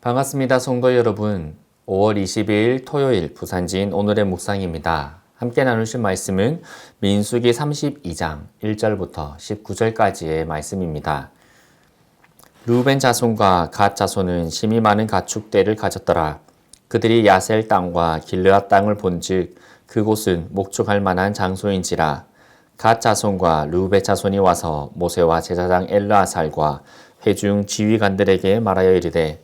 반갑습니다, 성도 여러분. 5월 22일 토요일 부산지인 오늘의 묵상입니다. 함께 나누실 말씀은 민수기 32장 1절부터 19절까지의 말씀입니다. 르우벤 자손과 갓 자손은 심히 많은 가축대를 가졌더라. 그들이 야셀 땅과 길르앗 땅을 본즉 그곳은 목축할 만한 장소인지라. 갓 자손과 르우벤 자손이 와서 모세와 제사장 엘르아살과 회중 지휘관들에게 말하여 이르되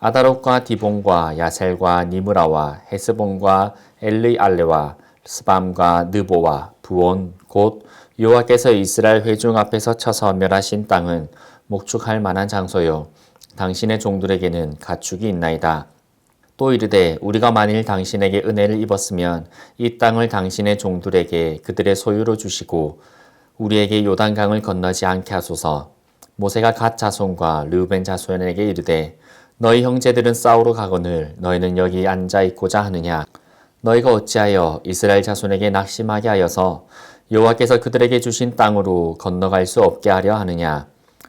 아다롯과 디본과 야셀과 니므라와 헤스본과 엘르알레와 스밤과 느보와 부온 곧 여호와께서 이스라엘 회중 앞에서 쳐서 멸하신 땅은 목축할 만한 장소요 당신의 종들에게는 가축이 있나이다. 또 이르되 우리가 만일 당신에게 은혜를 입었으면 이 땅을 당신의 종들에게 그들의 소유로 주시고 우리에게 요단강을 건너지 않게 하소서. 모세가 갓 자손과 르우벤 자손에게 이르되 너희 형제들은 싸우러 가거늘 너희는 여기 앉아 있고자 하느냐. 너희가 어찌하여 이스라엘 자손에게 낙심하게 하여서 여호와께서 그들에게 주신 땅으로 건너갈 수 없게 하려 하느냐.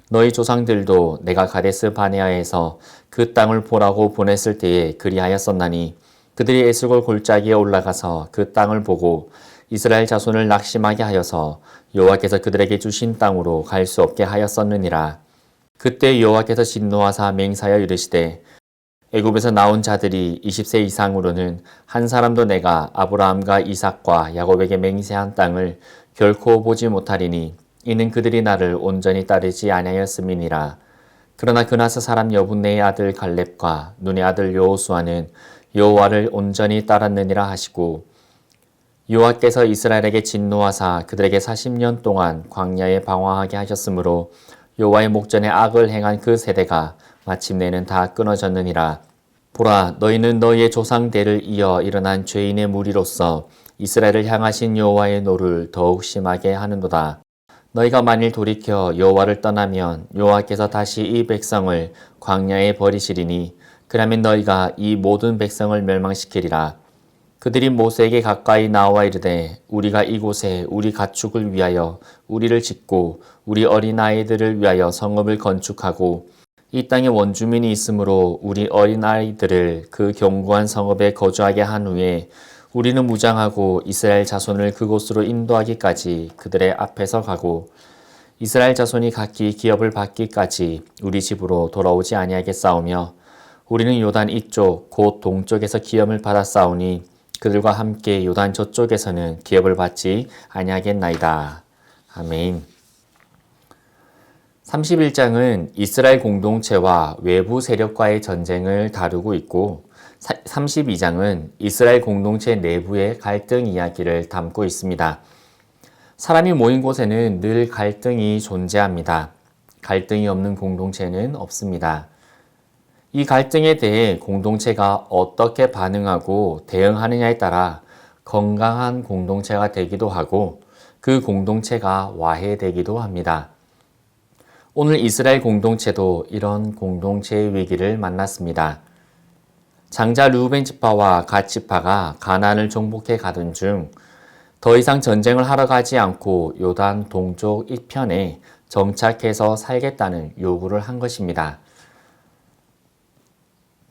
너희 조상들도 내가 가데스 바네아에서 그 땅을 보라고 보냈을 때에 그리하였었나니 그들이 에스골 골짜기에 올라가서 그 땅을 보고 이스라엘 자손을 낙심하게 하여서 여호와께서 그들에게 주신 땅으로 갈 수 없게 하였었느니라. 그때 여호와께서 진노하사 맹사하여 이르시되 애굽에서 나온 자들이 20세 이상으로는 한 사람도 내가 아브라함과 이삭과 야곱에게 맹세한 땅을 결코 보지 못하리니 이는 그들이 나를 온전히 따르지 아니하였음이니라. 그러나 그나서 사람 여분네의 아들 갈렙과 눈의 아들 여호수아는 여호와를 온전히 따랐느니라 하시고 여호와께서 이스라엘에게 진노하사 그들에게 40년 동안 광야에 방황하게 하셨으므로 여호와의 목전에 악을 행한 그 세대가 마침내는 다 끊어졌느니라. 보라, 너희는 너희의 조상대를 이어 일어난 죄인의 무리로서 이스라엘을 향하신 여호와의 노를 더욱 심하게 하는도다. 너희가 만일 돌이켜 여호와를 떠나면 여호와께서 다시 이 백성을 광야에 버리시리니 그러면 너희가 이 모든 백성을 멸망시키리라. 그들이 모세에게 가까이 나와 이르되 우리가 이곳에 우리 가축을 위하여 우리를 짓고 우리 어린아이들을 위하여 성읍을 건축하고 이 땅에 원주민이 있으므로 우리 어린아이들을 그 견고한 성읍에 거주하게 한 후에 우리는 무장하고 이스라엘 자손을 그곳으로 인도하기까지 그들의 앞에서 가고 이스라엘 자손이 각기 기업을 받기까지 우리 집으로 돌아오지 아니하겠사오며 우리는 요단 이쪽 곧 동쪽에서 기업을 받았사오니 그들과 함께 요단 저쪽에서는 기업을 받지 아니하겠나이다. 아멘. 31장은 이스라엘 공동체와 외부 세력과의 전쟁을 다루고 있고 32장은 이스라엘 공동체 내부의 갈등 이야기를 담고 있습니다. 사람이 모인 곳에는 늘 갈등이 존재합니다. 갈등이 없는 공동체는 없습니다. 이 갈등에 대해 공동체가 어떻게 반응하고 대응하느냐에 따라 건강한 공동체가 되기도 하고 그 공동체가 와해되기도 합니다. 오늘 이스라엘 공동체도 이런 공동체의 위기를 만났습니다. 장자 르우벤 지파와 갓 지파가 가나안을 정복해 가던 중 더 이상 전쟁을 하러 가지 않고 요단 동쪽 이편에 정착해서 살겠다는 요구를 한 것입니다.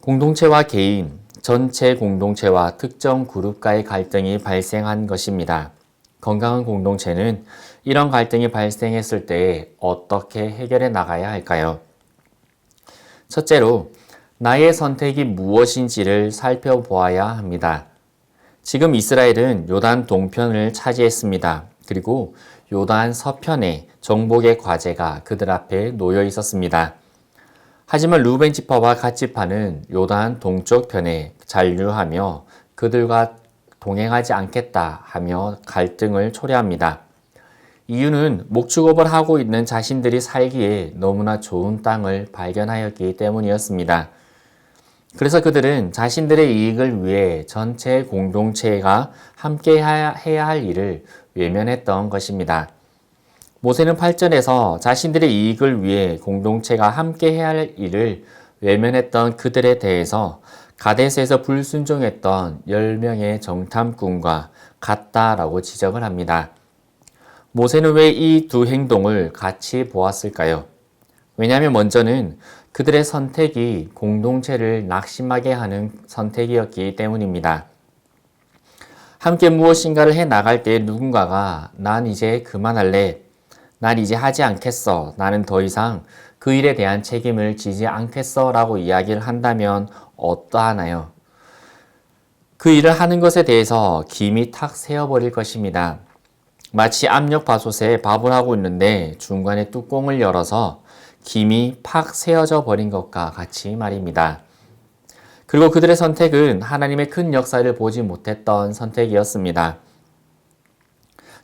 공동체와 개인, 전체 공동체와 특정 그룹과의 갈등이 발생한 것입니다. 건강한 공동체는 이런 갈등이 발생했을 때 어떻게 해결해 나가야 할까요? 첫째로, 나의 선택이 무엇인지를 살펴보아야 합니다. 지금 이스라엘은 요단 동편을 차지했습니다. 그리고 요단 서편에 정복의 과제가 그들 앞에 놓여 있었습니다. 하지만 르우벤 지파와 갓 지파는 요단 동쪽 편에 잔류하며 그들과 동행하지 않겠다 하며 갈등을 초래합니다. 이유는 목축업을 하고 있는 자신들이 살기에 너무나 좋은 땅을 발견하였기 때문이었습니다. 그래서 그들은 자신들의 이익을 위해 전체 공동체가 함께 해야 할 일을 외면했던 것입니다. 모세는 8절에서 자신들의 이익을 위해 공동체가 함께 해야 할 일을 외면했던 그들에 대해서 가데스에서 불순종했던 10명의 정탐꾼과 같다라고 지적을 합니다. 모세는 왜 이 두 행동을 같이 보았을까요? 왜냐하면 먼저는 그들의 선택이 공동체를 낙심하게 하는 선택이었기 때문입니다. 함께 무엇인가를 해 나갈 때 누군가가 난 이제 그만할래. 난 이제 하지 않겠어. 나는 더 이상 그 일에 대한 책임을 지지 않겠어. 라고 이야기를 한다면 어떠하나요? 그 일을 하는 것에 대해서 김이 탁 새어버릴 것입니다. 마치 압력밥솥에 밥을 하고 있는데 중간에 뚜껑을 열어서 김이 팍 새어져 버린 것과 같이 말입니다. 그리고 그들의 선택은 하나님의 큰 역사를 보지 못했던 선택이었습니다.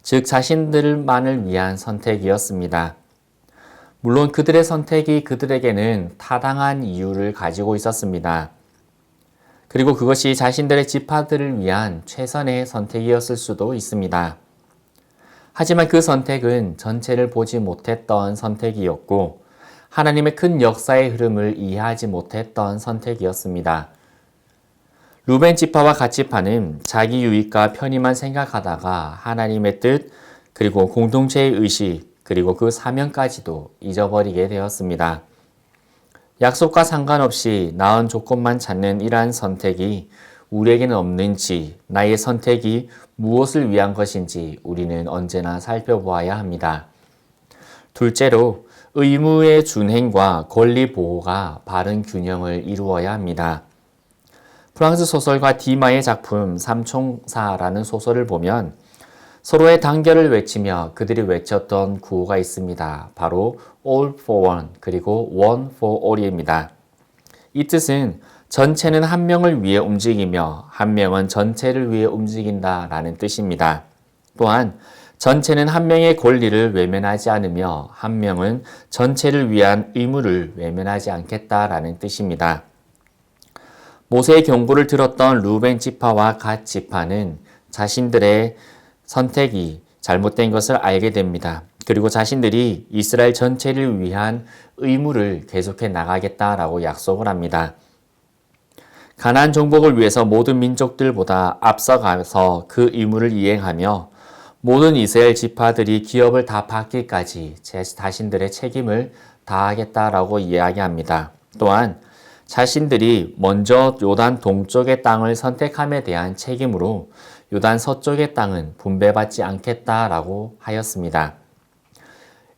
즉 자신들만을 위한 선택이었습니다. 물론 그들의 선택이 그들에게는 타당한 이유를 가지고 있었습니다. 그리고 그것이 자신들의 지파들을 위한 최선의 선택이었을 수도 있습니다. 하지만 그 선택은 전체를 보지 못했던 선택이었고 하나님의 큰 역사의 흐름을 이해하지 못했던 선택이었습니다. 루벤 지파와 갓 지파는 자기 유익과 편의만 생각하다가 하나님의 뜻 그리고 공동체의 의식 그리고 그 사명까지도 잊어버리게 되었습니다. 약속과 상관없이 나은 조건만 찾는 이러한 선택이 우리에게는 없는지 나의 선택이 무엇을 위한 것인지 우리는 언제나 살펴보아야 합니다. 둘째로 의무의 준행과 권리 보호가 바른 균형을 이루어야 합니다. 프랑스 소설가 디마의 작품 삼총사라는 소설을 보면 서로의 단결을 외치며 그들이 외쳤던 구호가 있습니다. 바로 all for one 그리고 one for all입니다. 이 뜻은 전체는 한 명을 위해 움직이며 한 명은 전체를 위해 움직인다 라는 뜻입니다. 또한 전체는 한 명의 권리를 외면하지 않으며 한 명은 전체를 위한 의무를 외면하지 않겠다라는 뜻입니다. 모세의 경고를 들었던 루벤 지파와 갓 지파는 자신들의 선택이 잘못된 것을 알게 됩니다. 그리고 자신들이 이스라엘 전체를 위한 의무를 계속해 나가겠다라고 약속을 합니다. 가나안 정복을 위해서 모든 민족들보다 앞서가서 그 의무를 이행하며 모든 이스라엘 지파들이 기업을 다 받기까지 자신들의 책임을 다하겠다라고 이야기합니다. 또한 자신들이 먼저 요단 동쪽의 땅을 선택함에 대한 책임으로 요단 서쪽의 땅은 분배받지 않겠다라고 하였습니다.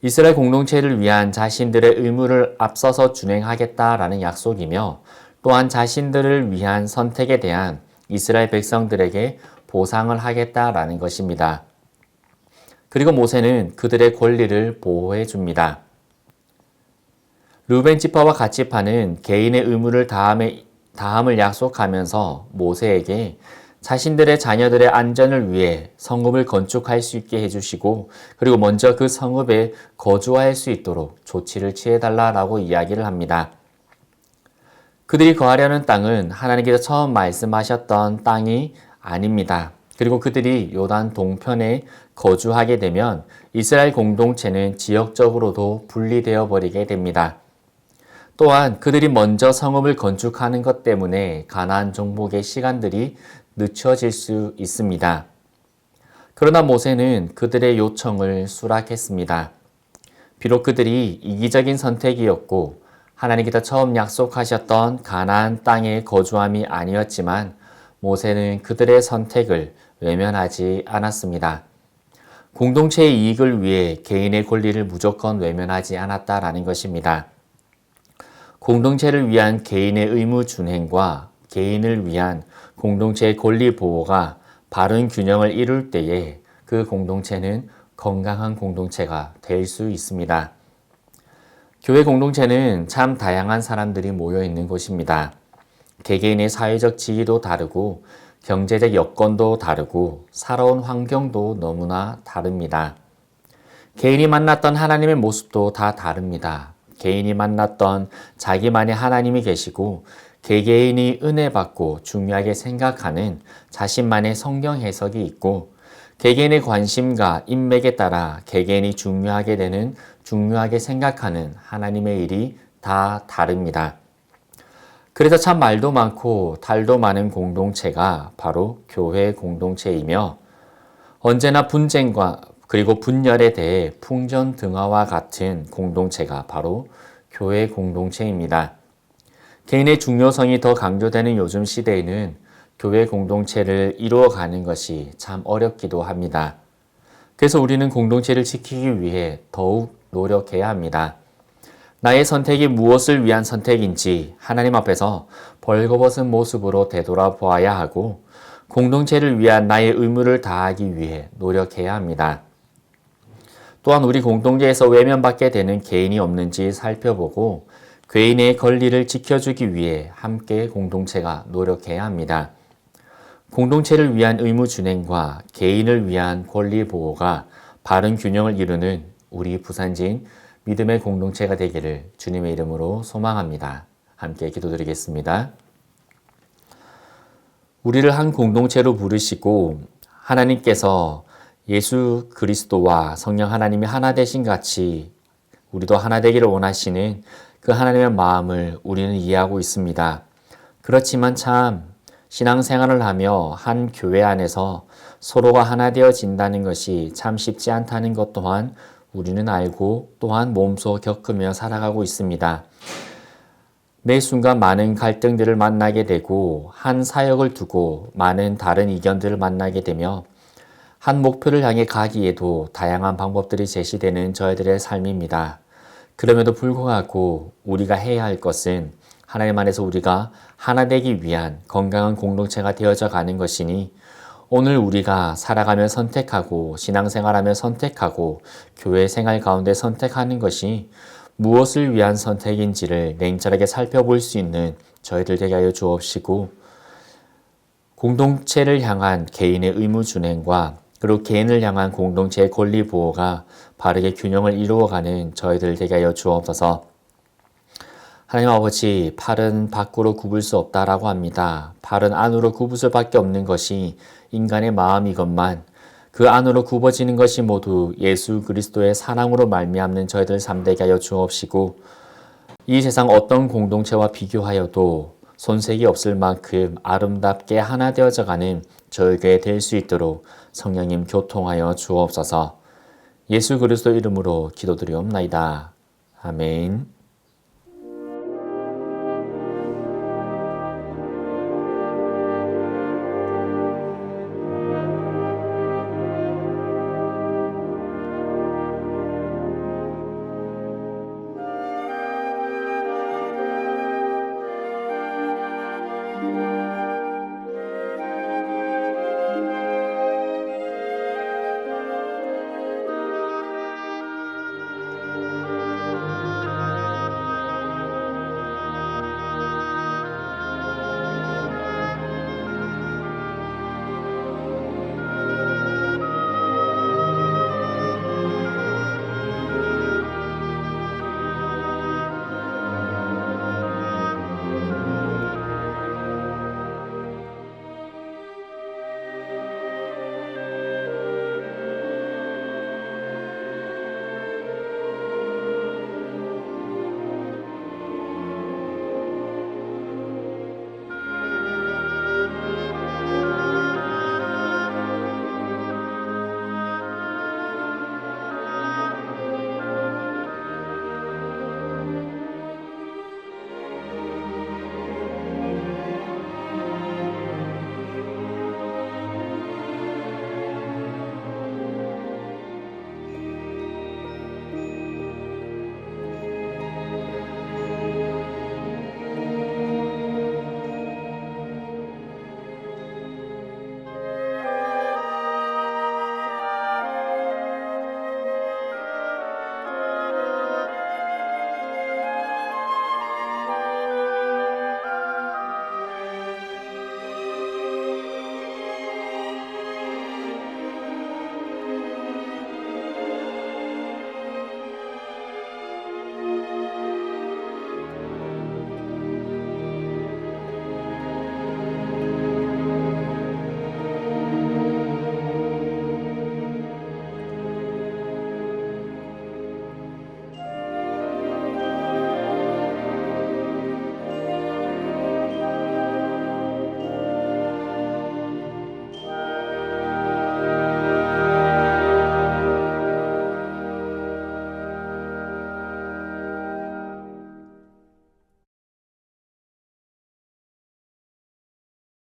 이스라엘 공동체를 위한 자신들의 의무를 앞서서 준행하겠다라는 약속이며 또한 자신들을 위한 선택에 대한 이스라엘 백성들에게 보상을 하겠다라는 것입니다. 그리고 모세는 그들의 권리를 보호해 줍니다. 루벤 지파와 갓 지파는 개인의 의무를 다함을 약속하면서 모세에게 자신들의 자녀들의 안전을 위해 성읍을 건축할 수 있게 해주시고 그리고 먼저 그 성읍에 거주할 수 있도록 조치를 취해달라고 이야기를 합니다. 그들이 거하려는 땅은 하나님께서 처음 말씀하셨던 땅이 아닙니다. 그리고 그들이 요단 동편에 거주하게 되면 이스라엘 공동체는 지역적으로도 분리되어 버리게 됩니다. 또한 그들이 먼저 성읍을 건축하는 것 때문에 가나안 정복의 시간들이 늦춰질 수 있습니다. 그러나 모세는 그들의 요청을 수락했습니다. 비록 그들이 이기적인 선택이었고 하나님께서 처음 약속하셨던 가나안 땅에 거주함이 아니었지만 모세는 그들의 선택을 외면하지 않았습니다. 공동체의 이익을 위해 개인의 권리를 무조건 외면하지 않았다라는 것입니다. 공동체를 위한 개인의 의무 준행과 개인을 위한 공동체의 권리 보호가 바른 균형을 이룰 때에 그 공동체는 건강한 공동체가 될 수 있습니다. 교회 공동체는 참 다양한 사람들이 모여 있는 곳입니다. 개개인의 사회적 지위도 다르고 경제적 여건도 다르고 살아온 환경도 너무나 다릅니다. 개인이 만났던 하나님의 모습도 다 다릅니다. 개인이 만났던 자기만의 하나님이 계시고 개개인이 은혜 받고 중요하게 생각하는 자신만의 성경 해석이 있고 개개인의 관심과 인맥에 따라 개개인이 중요하게 생각하는 하나님의 일이 다 다릅니다. 그래서 참 말도 많고 탈도 많은 공동체가 바로 교회 공동체이며 언제나 분쟁과 그리고 분열에 대해 풍전등화와 같은 공동체가 바로 교회 공동체입니다. 개인의 중요성이 더 강조되는 요즘 시대에는 교회 공동체를 이루어가는 것이 참 어렵기도 합니다. 그래서 우리는 공동체를 지키기 위해 더욱 노력해야 합니다. 나의 선택이 무엇을 위한 선택인지 하나님 앞에서 벌거벗은 모습으로 되돌아보아야 하고 공동체를 위한 나의 의무를 다하기 위해 노력해야 합니다. 또한 우리 공동체에서 외면받게 되는 개인이 없는지 살펴보고 개인의 권리를 지켜주기 위해 함께 공동체가 노력해야 합니다. 공동체를 위한 의무 준행과 개인을 위한 권리 보호가 바른 균형을 이루는 우리 부산진 믿음의 공동체가 되기를 주님의 이름으로 소망합니다. 함께 기도드리겠습니다. 우리를 한 공동체로 부르시고 하나님께서 예수 그리스도와 성령 하나님이 하나 되신 같이 우리도 하나 되기를 원하시는 그 하나님의 마음을 우리는 이해하고 있습니다. 그렇지만 참 신앙생활을 하며 한 교회 안에서 서로가 하나 되어진다는 것이 참 쉽지 않다는 것 또한 우리는 알고 또한 몸소 겪으며 살아가고 있습니다. 매 순간 많은 갈등들을 만나게 되고 한 사역을 두고 많은 다른 의견들을 만나게 되며 한 목표를 향해 가기에도 다양한 방법들이 제시되는 저희들의 삶입니다. 그럼에도 불구하고 우리가 해야 할 것은 하나님 안에서 우리가 하나 되기 위한 건강한 공동체가 되어져 가는 것이니 오늘 우리가 살아가며 선택하고 신앙생활하며 선택하고 교회 생활 가운데 선택하는 것이 무엇을 위한 선택인지를 냉철하게 살펴볼 수 있는 저희들 되게 하여 주옵시고 공동체를 향한 개인의 의무 준행과 그리고 개인을 향한 공동체의 권리 보호가 바르게 균형을 이루어가는 저희들 되게 하여 주옵소서. 하나님 아버지, 팔은 밖으로 굽을 수 없다라고 합니다. 팔은 안으로 굽을 수밖에 없는 것이 인간의 마음이건만 그 안으로 굽어지는 것이 모두 예수 그리스도의 사랑으로 말미암는 저희들 삶 되게 하여 주옵시고 이 세상 어떤 공동체와 비교하여도 손색이 없을 만큼 아름답게 하나 되어져 가는 저에게 될 수 있도록 성령님 교통하여 주옵소서. 예수 그리스도 이름으로 기도드리옵나이다. 아멘.